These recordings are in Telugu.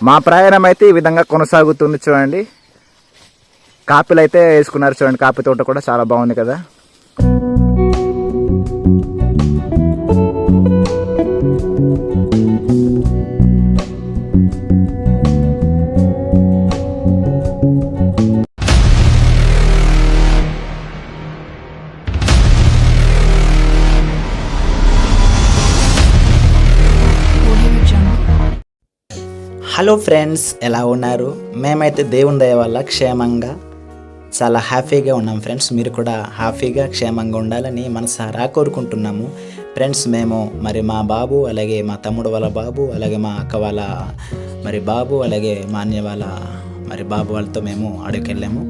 మా ప్రయాణం అయితే ఈ విధంగా కొనసాగుతుంది చూడండి. కాపీలు అయితే వేసుకున్నారు చూడండి. కాపీ తోట కూడా చాలా బాగుంది కదా. హలో ఫ్రెండ్స్, ఎలా ఉన్నారు? మేమైతే దేవుని దయ వల్ల క్షేమంగా చాలా హ్యాపీగా ఉన్నాం ఫ్రెండ్స్. మీరు కూడా హ్యాపీగా క్షేమంగా ఉండాలని మనసారా కోరుకుంటున్నాము ఫ్రెండ్స్. మేము మా బాబు, అలాగే మా తమ్ముడు వాళ్ళ బాబు, అలాగే మా అక్క వాళ్ళ బాబు, అలాగే మా అన్నయ్య వాళ్ళ బాబు వాళ్ళతో మేము అడవికి వెళ్ళాము.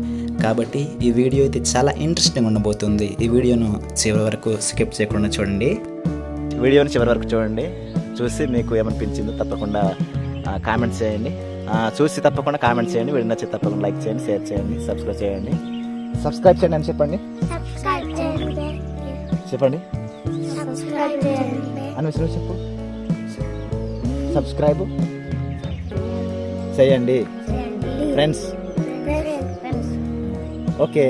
కాబట్టి ఈ వీడియో అయితే చాలా ఇంట్రెస్టింగ్ ఉండబోతుంది. ఈ వీడియోను చివరి వరకు స్కిప్ చేయకుండా చూడండి. వీడియోని చివరి వరకు చూడండి. చూసి మీకు ఏమనిపించిందో తప్పకుండా కామెంట్స్ చేయండి. చూసి తప్పకుండా కామెంట్స్ చేయండి. వీడియో నచ్చి తప్పకుండా లైక్ చేయండి, షేర్ చేయండి, సబ్స్క్రైబ్ చేయండి. సబ్స్క్రైబ్ చేయండి అని చెప్పండి. చెప్పండి అని చెప్పు. సబ్స్క్రైబ్ చేయండి ఫ్రెండ్స్. ఓకే.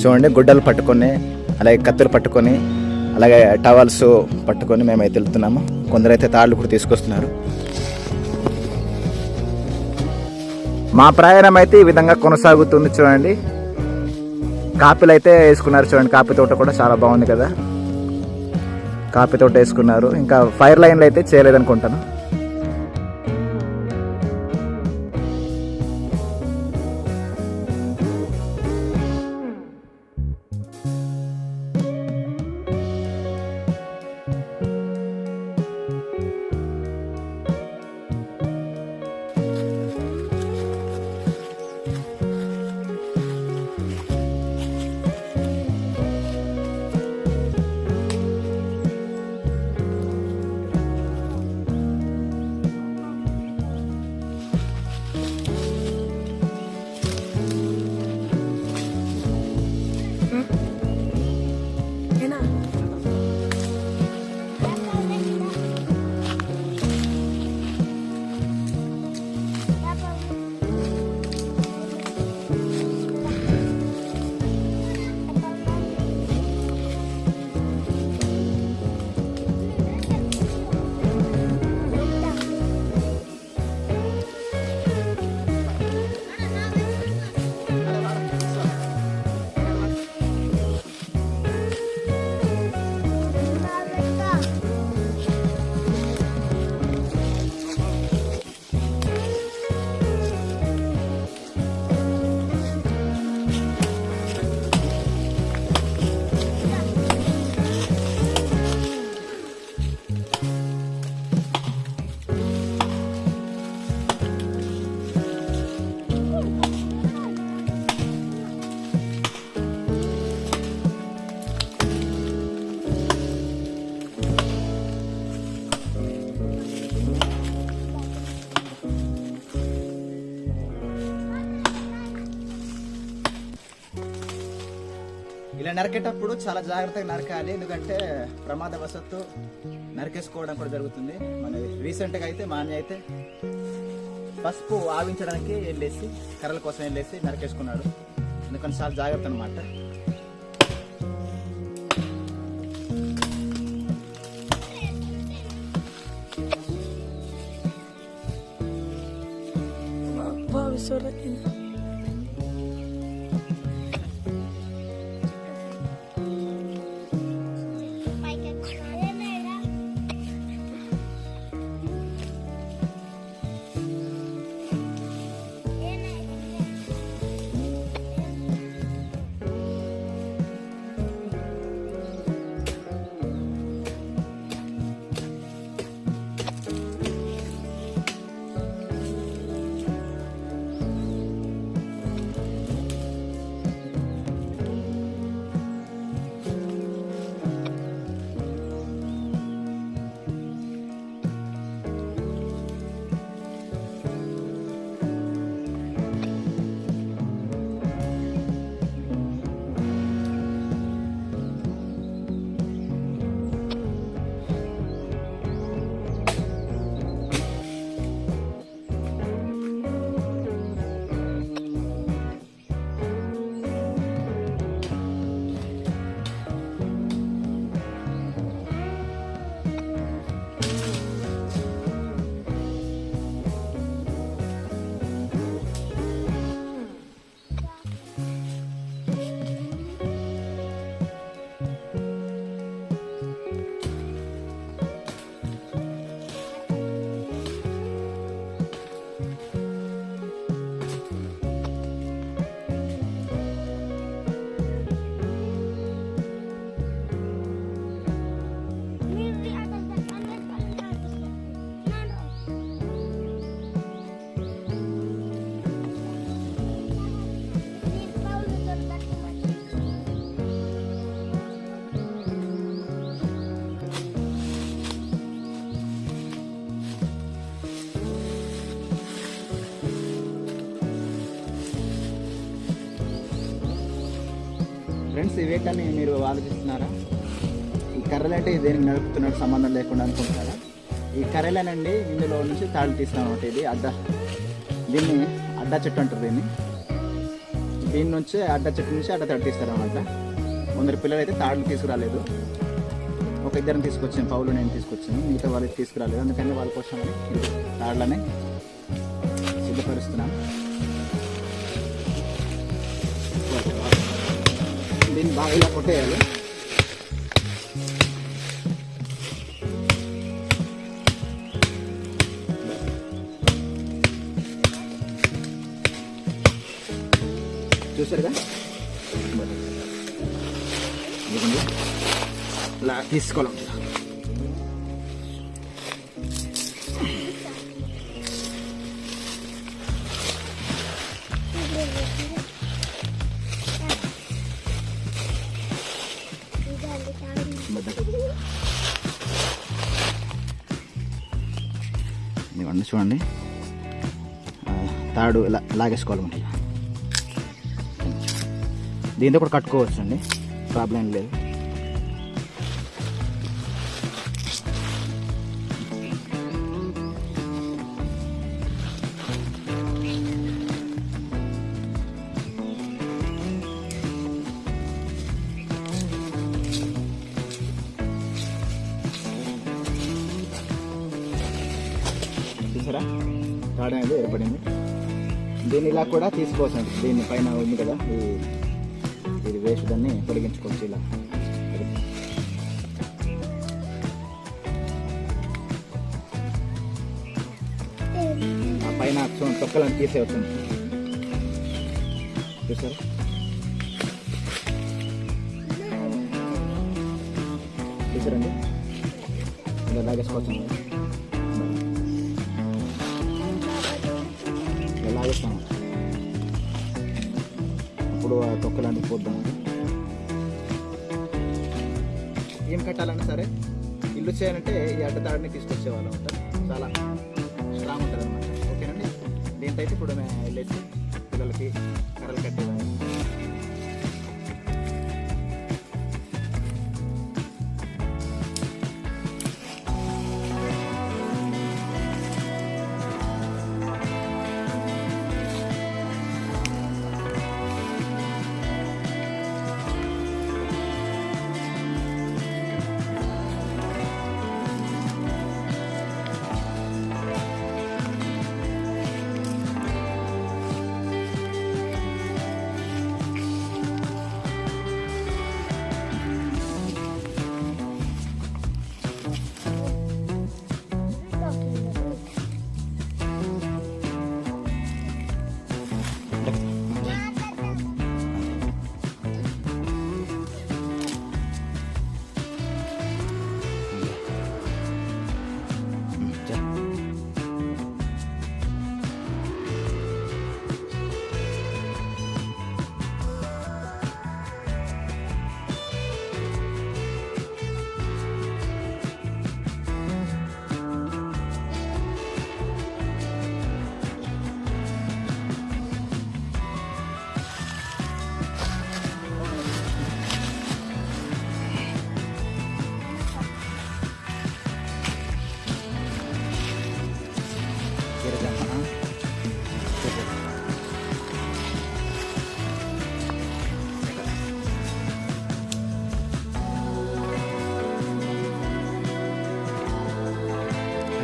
చూడండి, గుడ్డలు పట్టుకొని, అలాగే కత్తులు పట్టుకొని, అలాగే టవల్స్ పట్టుకొని మేమైతే వెళ్తున్నాము. కొందరైతే తాళ్ళు కూడా తీసుకొస్తున్నారు. మా ప్రయాణం అయితే ఈ విధంగా కొనసాగుతుంది చూడండి. కాపీలు అయితే వేసుకున్నారు చూడండి. కాపీ తోట కూడా చాలా బాగుంది కదా. కాపీ తోట వేసుకున్నారు. ఇంకా ఫైర్ లైన్లు అయితే చేయలేదనుకుంటాను. ఇలా నరికేటప్పుడు చాలా జాగ్రత్తగా నరకాలి. ఎందుకంటే ప్రమాదవశత్తు నరికేసుకోవడం కూడా జరుగుతుంది. మన రీసెంట్గా అయితే మా అన్నయ్య అయితే పసుపు ఆవించడానికి వెళ్ళేసి, కర్రల కోసం వెళ్ళేసి నరికేసుకున్నాడు. ఎందుకంటే చాలా జాగ్రత్త అనమాట. ఫ్రెండ్స్ ఇవేటని మీరు ఆలోచిస్తున్నారా? ఈ కర్రలు అంటే దేనికి నడుపుతున్నట్టు సంబంధం లేకుండా అనుకుంటున్నారా? ఈ కర్రలేనండి ఇందులో నుంచి తాళ్ళు తీస్తాం అనమాట. ఇది దీన్ని అడ్డా చెట్టు అంటారు. దీని నుంచి అడ్డా చెట్టు నుంచి అడ్డా తాడు తీస్తారనమాట. కొందరు పిల్లలు అయితే తాళ్ళు తీసుకురాలేదు, ఒక ఇద్దరిని తీసుకొచ్చాను, పౌలు నేను తీసుకొచ్చాను, మిగతా వాళ్ళకి తీసుకురాలేదు. అందుకని వాళ్ళ కోసం తాళ్ళని సిద్ధపరుస్తున్నాను. దీన్ని బాగా ఇలా కొట్టేయాలి. చూసారుగా, ఇలా తీసుకోవాలి. ఇదిగోండి చూడండి, తాడు ఇలా లాగేసుకోవాలన్నమాట. దీంతో కూడా కట్టుకోవచ్చు అండి, ప్రాబ్లం లేదు. చూసారా, తాడు అనేది ఏర్పడింది. దీన్ని ఇలా కూడా తీసుకోవచ్చు. దీని పైన ఉంది కదా, ఇది వేస్ట్, దాన్ని పొడిగించుకోవచ్చు ఇలా. ఆ పైన తొక్కలను తీసేవచ్చు. చూసారా, చూసారండి, ఇలా లాగేసుకోవచ్చు. ఇలా లాగేస్తాము, అప్పుడు ఆ తొక్కలాంటి పోద్దాం. ఏం కట్టాలన్నా సరే, ఇల్లు చేయాలంటే ఈ అడ్డతాడిని తీసుకొచ్చేవాళ్ళం ఉంటారు. చాలా స్ట్రాంగ్ ఉంటుంది అనమాట. ఓకేనండి, దీంతో అయితే ఇప్పుడు మేము వెళ్ళేసి పిల్లలకి కర్రలు కట్టేదాన్ని.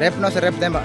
రేపు నో సార్, రేపు దేంబా.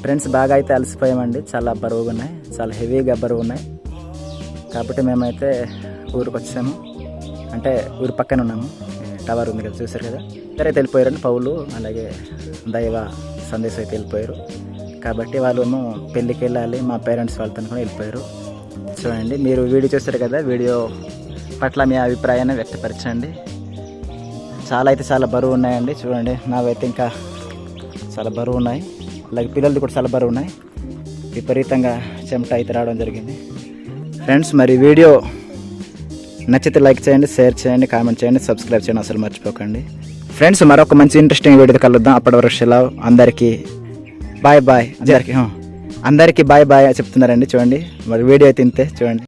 ఫ్రెండ్స్ బాగా అయితే అలసిపోయామండి, చాలా బరువుగా ఉన్నాయి, చాలా హెవీగా బరువు ఉన్నాయి. కాబట్టి మేమైతే ఊరికి వచ్చాము, అంటే ఊరి పక్కన ఉన్నాము. టవర్ ఉంది కదా, చూసారు కదా, ఇద్దరైతే వెళ్ళిపోయారండి, పౌలు అలాగే దైవ సందేశం అయితే వెళ్ళిపోయారు. కాబట్టి వాళ్ళు ఏమో పెళ్ళికి వెళ్ళాలి, మా పేరెంట్స్ వాళ్ళతో కూడా వెళ్ళిపోయారు. చూడండి, మీరు వీడియో చూస్తారు కదా, వీడియో పట్ల మీ అభిప్రాయాన్ని వ్యక్తపరచండి. చాలా బరువు ఉన్నాయండి. చూడండి, నావైతే ఇంకా చాలా బరువు ఉన్నాయి, అలాగే పిల్లలది కూడా చాలా బరువు ఉన్నాయి. విపరీతంగా చెమట అయితే రావడం జరిగింది. ఫ్రెండ్స్, మరి వీడియో నచ్చితే లైక్ చేయండి, షేర్ చేయండి, కామెంట్ చేయండి, సబ్స్క్రైబ్ చేయండి అసలు మర్చిపోకండి. ఫ్రెండ్స్, మరొక మంచి ఇంట్రెస్టింగ్ వీడియోతో కలుద్దాం. అప్పటి వరకు సెలవు. అందరికీ బాయ్. అందరికీ బాయ్ చెప్తున్నారండి. చూడండి, మరి వీడియో అయితే ఇంతే. చూడండి.